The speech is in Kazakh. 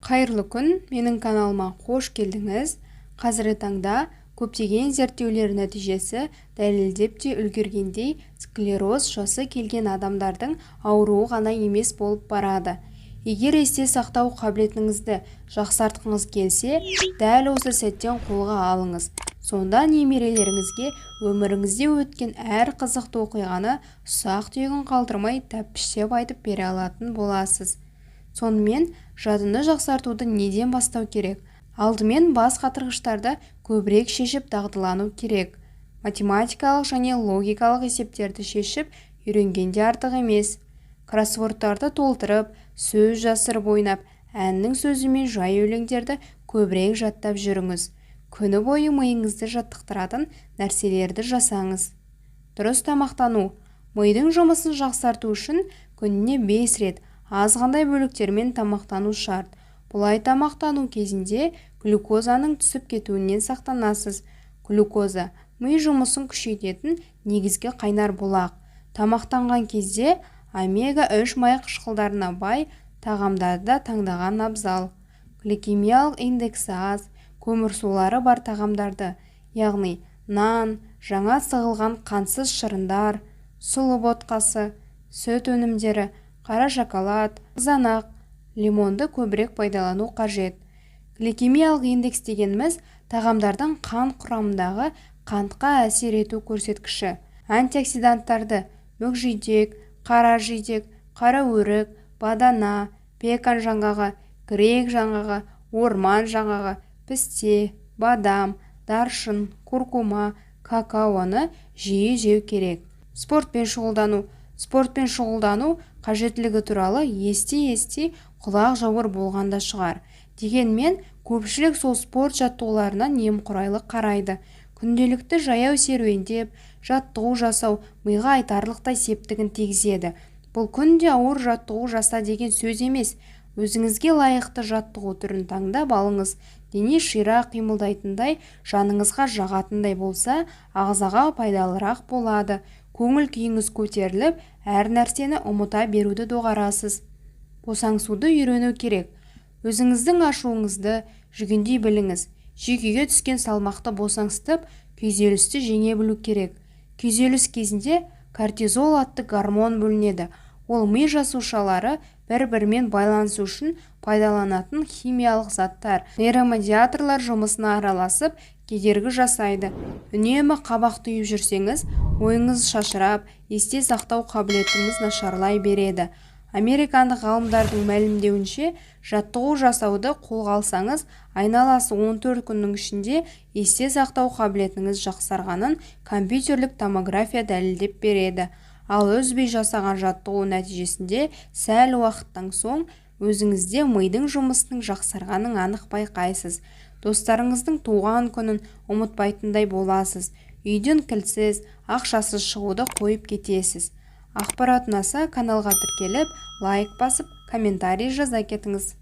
Қайырлы күн, менің каналыма қош келдіңіз. Қазіргі таңда көптеген зерттеулер нәтижесі дәлелдеп те үлгергендей, склероз жасы келген адамдардың ауруы ғана емес болып барады. Егер есте сақтау қабілетіңізді жақсартқыңыз келсе, дәл осы сәттен қолға алыңыз. Сонда немерелеріңізге өміріңізде өткен әр қызықты оқиғаны ұсақ-түйегін қалдырмай тәптіштеп айтып бере алатын боласыз. Сонымен жадыны жақсартуды неден бастау керек? Алдымен бас қатырғыштарды көбірек шешіп дағдылану керек. Математикалық және логикалық есептерді шешіп үйренгенде артық емес. Кроссвордтарды толтырып, сөз жасырып ойнап, әннің сөзі мен жай өлеңдерді көбірек жаттап жүріңіз. Күні бойы миыңызды жаттықтыратын нәрселерді жасаңыз. Дұрыс тамақтану. Мидың жұмысын жақсарту үшін күніне 5 рет азғандай бөліктермен тамақтану шарт. Бұлай тамақтану кезінде глюкозаның түсіп кетуінен сақтанасыз. Глюкоза ми жұмысын күшейтетін негізгі қайнар бұлақ. Тамақтанған кезде омега-3 май қышқылдарына бай тағамдарды таңдаған абзал. Гликемиялық индексі аз, көмірсулары бар тағамдарды, яғни нан, жаңа сығылған қантсыз шырындар, сұлы ботқасы, сүт өнімдері, қара шоколад, қызанақ, лимонды көбірек пайдалану қажет. Гликемиялық индекс дегеніміз тағамдардың қант құрамындағы қантқа әсер ету көрсеткіші. Антиоксиданттарды мүкжидек, қара жидек, қара өрік, бадана, пекан жаңғағы, грек жаңғағы, орман жаңғағы, пісте, бадам, даршын, куркума, какаоны жиі жеу керек. Спортпен шұғылдану қажеттілігі туралы есте құлақ жауыр болғанда шығар. Дегенмен, көпшілік сол спорт жаттығуларына немқұрайлы қарайды. Күнделікті жаяу серуендеп, жаттығу жасау миға айтарлықтай септігін тигізеді. Бұл күнде ауыр жаттығу жаса деген сөз емес. Өзіңізге лайықты жаттығу түрін таңдап алыңыз. Дене ширақ қимылдайтындай, жаныңызға жағатындай болса, ағзаға пайдалырақ болады. Көңіл күйіңіз көтеріліп, әр нәрсені ұмыта беруді доғарасыз. Босаңсуды үйрену керек. Өзіңіздің ашуыңызды жүгендей біліңіз. Жүйкеге түскен салмақты босаңсытып, күйзелісті жеңе білу керек. Күйзеліс кезінде кортизол атты гормон бөлінеді. Ол ми жасушалары бір-бірімен байланысу үшін пайдаланатын химиялық заттар. Нейромедиаторлар жұмысына араласып, кедергі жасайды. Үнемі қабақ түйіп жүрсеңіз, ойыңыз шашырап, есте сақтау қабілетіңіз нашарлай береді. Американдық ғалымдардың мәлімдеуінше, жаттығу жасауды қолға алсаңыз, айналасы 14 күннің ішінде есте сақтау қабілетіңіз жақсарғанын компьютерлік томография дәлелдеп береді. Ал үзбей жасаған жаттығу нәтижесінде сәл уақыттан соң өзіңізде мидың жұмысының жақсарғанын анық байқайсыз. Достарыңыздың туған күнін ұмытпайтындай боласыз. Үйден кілтсіз, ақшасыз шығуды қойып кетесіз. Ақпарат ұнаса каналға тіркеліп, лайк басып, комментарий жаза кетіңіз.